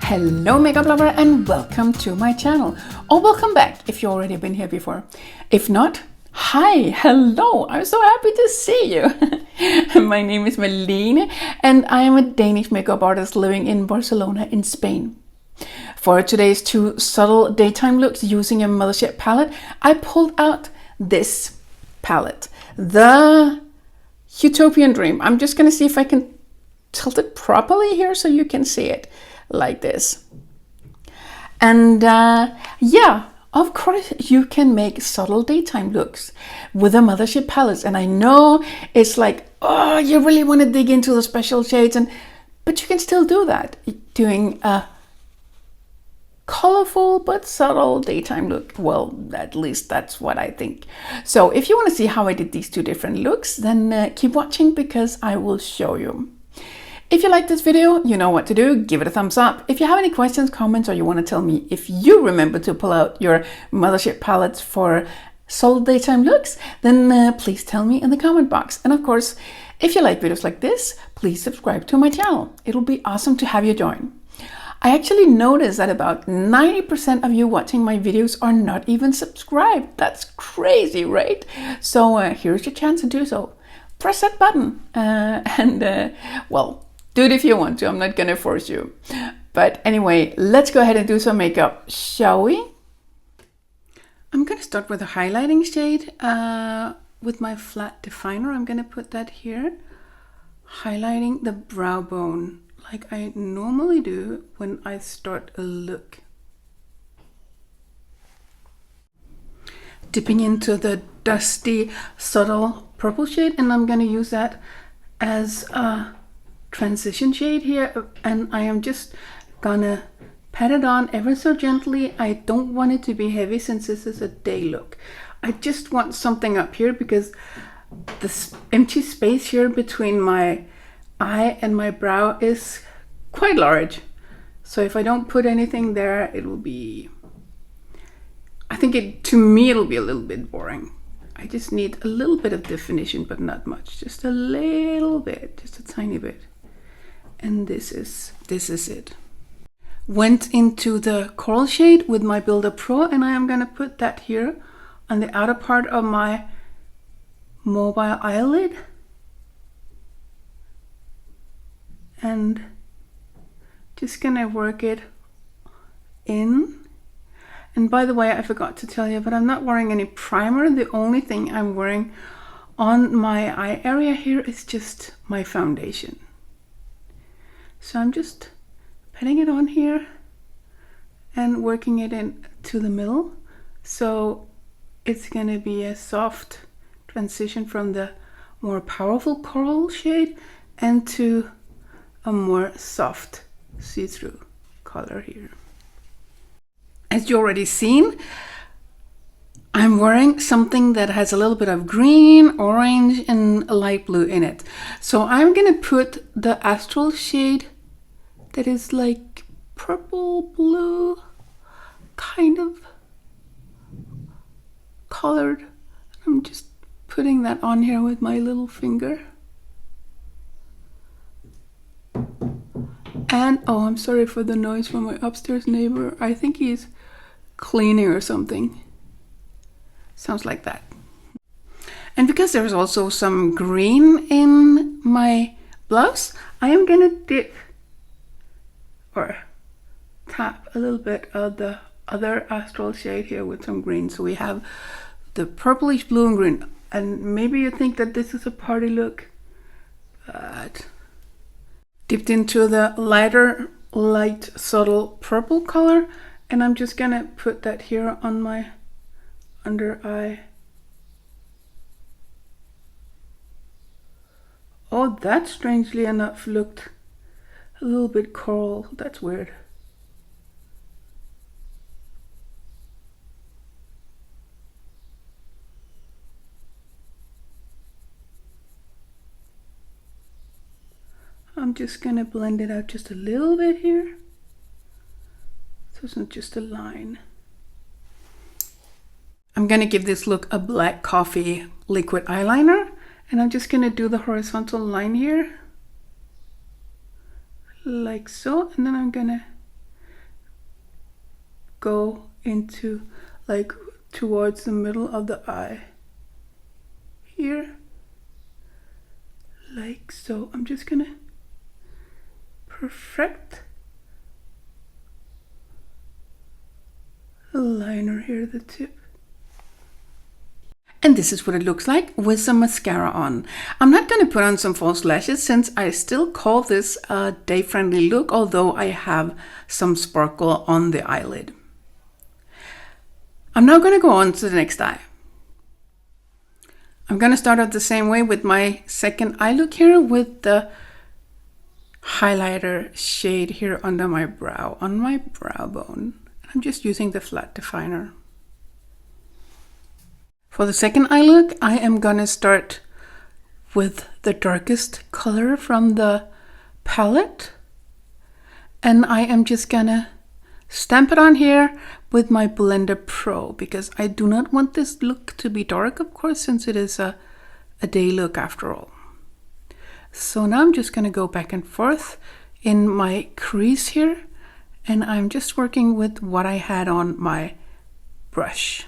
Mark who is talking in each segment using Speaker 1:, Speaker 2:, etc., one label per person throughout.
Speaker 1: Hello makeup lover and welcome to my channel, or welcome back if you've already been here before. If not, hi, hello, I'm so happy to see you. My name is Malene and I am a Danish makeup artist living in Barcelona in Spain. For today's two subtle daytime looks using a Mothership palette, I pulled out this palette, the Huetopian Dream. I'm just gonna see if I can tilt it properly here so you can see it like this. And yeah, of course you can make subtle daytime looks with a Mothership palette. And I know it's like, oh, you really want to dig into the special shades, but you can still do that doing a colorful but subtle daytime look. Well, at least that's what I think. So if you want to see how I did these two different looks, then keep watching because I will show you. If you like this video, you know what to do. Give it a thumbs up. If you have any questions, comments, or you want to tell me if you remember to pull out your Mothership palettes for subtle daytime looks, then please tell me in the comment box. And of course, if you like videos like this, please subscribe to my channel. It'll be awesome to have you join. I actually noticed that about 90% of you watching my videos are not even subscribed. That's crazy, right? So here's your chance to do so. Press that button well, do it if you want to. I'm not gonna force you. But anyway, let's go ahead and do some makeup, shall we? I'm gonna start with a highlighting shade with my flat definer. I'm gonna put that here, highlighting the brow bone like I normally do when I start a look. Dipping into the dusty, subtle purple shade, and I'm gonna use that as a transition shade here, and I am just gonna pat it on ever so gently. I don't want it to be heavy since this is a day look. I just want something up here because this empty space here between my eye and my brow is quite large. So if I don't put anything there, it will be, I think to me it'll be a little bit boring. I just need a little bit of definition, but not much, just a little bit, just a tiny bit. And this is it. Went into the coral shade with my Builder Pro, and I am gonna put that here on the outer part of my mobile eyelid. And just gonna work it in. And by the way, I forgot to tell you, but I'm not wearing any primer. The only thing I'm wearing on my eye area here is just my foundation. So I'm just putting it on here and working it into the middle. So it's gonna be a soft transition from the more powerful coral shade and to a more soft see-through color here. As you already seen, I'm wearing something that has a little bit of green, orange, and light blue in it. So I'm gonna put the astral shade that is like purple blue, kind of colored. I'm just putting that on here with my little finger. And oh, I'm sorry for the noise from my upstairs neighbor. I think he's cleaning or something. Sounds like that. And because there's also some green in my blouse, I am gonna dip or tap a little bit of the other astral shade here with some green. So we have the purplish blue and green. And maybe you think that this is a party look, but dipped into the lighter, light, subtle purple color. And I'm just gonna put that here on my under eye. Oh, that strangely enough looked a little bit coral. That's weird. I'm just gonna blend it out just a little bit here, so it's not just a line. I'm gonna give this look a black coffee liquid eyeliner, and I'm just gonna do the horizontal line here like so, and then I'm gonna go into like towards the middle of the eye here, like so. I'm just gonna perfect a liner here at the tip. And this is what it looks like with some mascara on. I'm not going to put on some false lashes since I still call this a day-friendly look, although I have some sparkle on the eyelid. I'm now going to go on to the next eye. I'm going to start out the same way with my second eye look here with the highlighter shade here under my brow, on my brow bone. I'm just using the flat definer. For the second eye look, I am gonna start with the darkest color from the palette. And I am just gonna stamp it on here with my Blender Pro because I do not want this look to be dark, of course, since it is a day look after all. So now I'm just gonna go back and forth in my crease here, and I'm just working with what I had on my brush.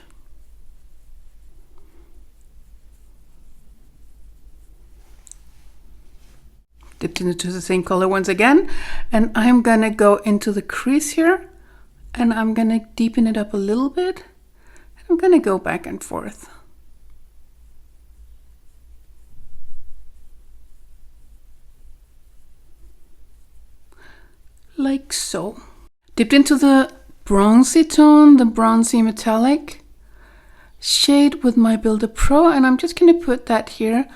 Speaker 1: Dipped into the same color once again, and I'm gonna go into the crease here, and I'm gonna deepen it up a little bit. I'm gonna go back and forth. Like so. Dipped into the bronzy tone, the bronzy metallic shade with my Builder Pro, and I'm just gonna put that here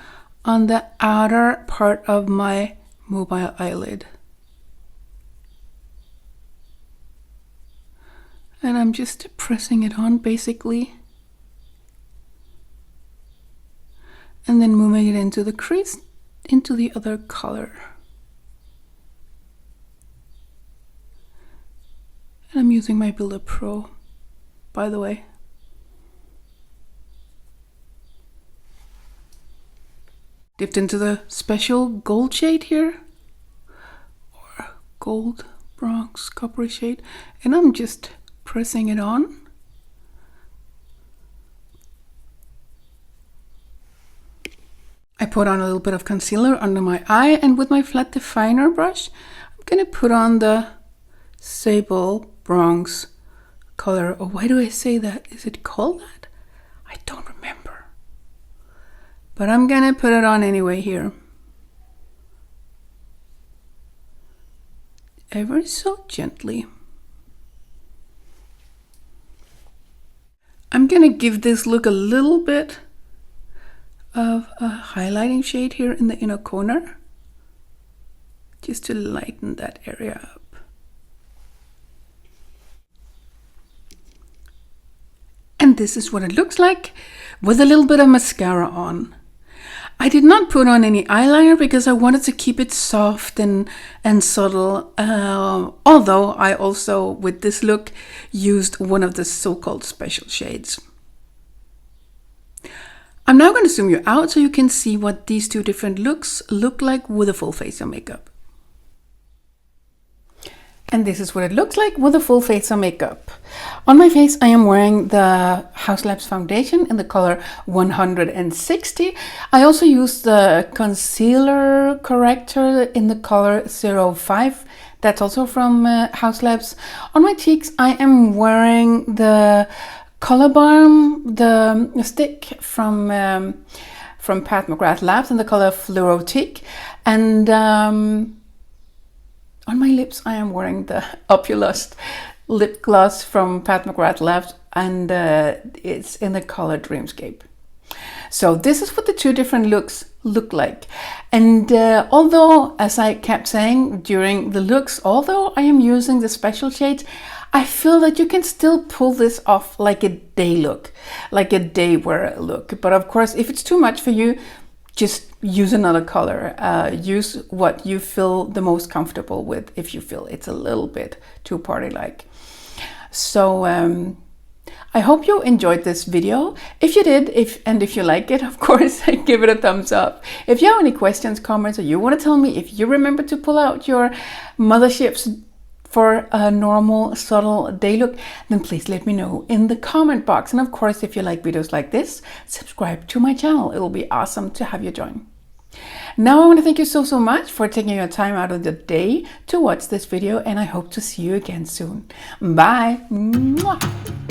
Speaker 1: on the outer part of my mobile eyelid. And I'm just pressing it on basically. And then moving it into the crease, into the other color. And I'm using my Builder Pro, by the way. Dipped into the special gold shade here, or gold, bronze, coppery shade, and I'm just pressing it on. I put on a little bit of concealer under my eye, and with my flat definer brush, I'm gonna put on the sable bronze color. Oh, why do I say that? Is it called that? I don't remember. But I'm gonna put it on anyway here. Ever so gently. I'm gonna give this look a little bit of a highlighting shade here in the inner corner, just to lighten that area up. And this is what it looks like with a little bit of mascara on. I did not put on any eyeliner because I wanted to keep it soft and subtle, although I also, with this look, used one of the so-called special shades. I'm now going to zoom you out so you can see what these two different looks look like with a full face of makeup. And this is what it looks like with a full face of makeup. On my face, I am wearing the Haus Labs foundation in the color 160. I also used the concealer corrector in the color 05. That's also from Haus Labs. On my cheeks, I am wearing the Color Balm, the stick from Pat McGrath Labs in the color Fluoro Teak. And on my lips, I am wearing the Opulust lip gloss from Pat McGrath Labs, and it's in the color Dreamscape. So this is what the two different looks look like. And although, as I kept saying during the looks, although I am using the special shades, I feel that you can still pull this off like a day look, like a day wear look. But of course, if it's too much for you, just use another color. Use what you feel the most comfortable with if you feel it's a little bit too party-like. So I hope you enjoyed this video. If you did, if you like it, of course, give it a thumbs up. If you have any questions, comments, or you want to tell me if you remember to pull out your Mothership's for a normal subtle day look, then please let me know in the comment box. And of course, if you like videos like this, subscribe to my channel. It will be awesome to have you join. Now I want to thank you so much for taking your time out of the day to watch this video, and I hope to see you again soon. Bye. Mwah.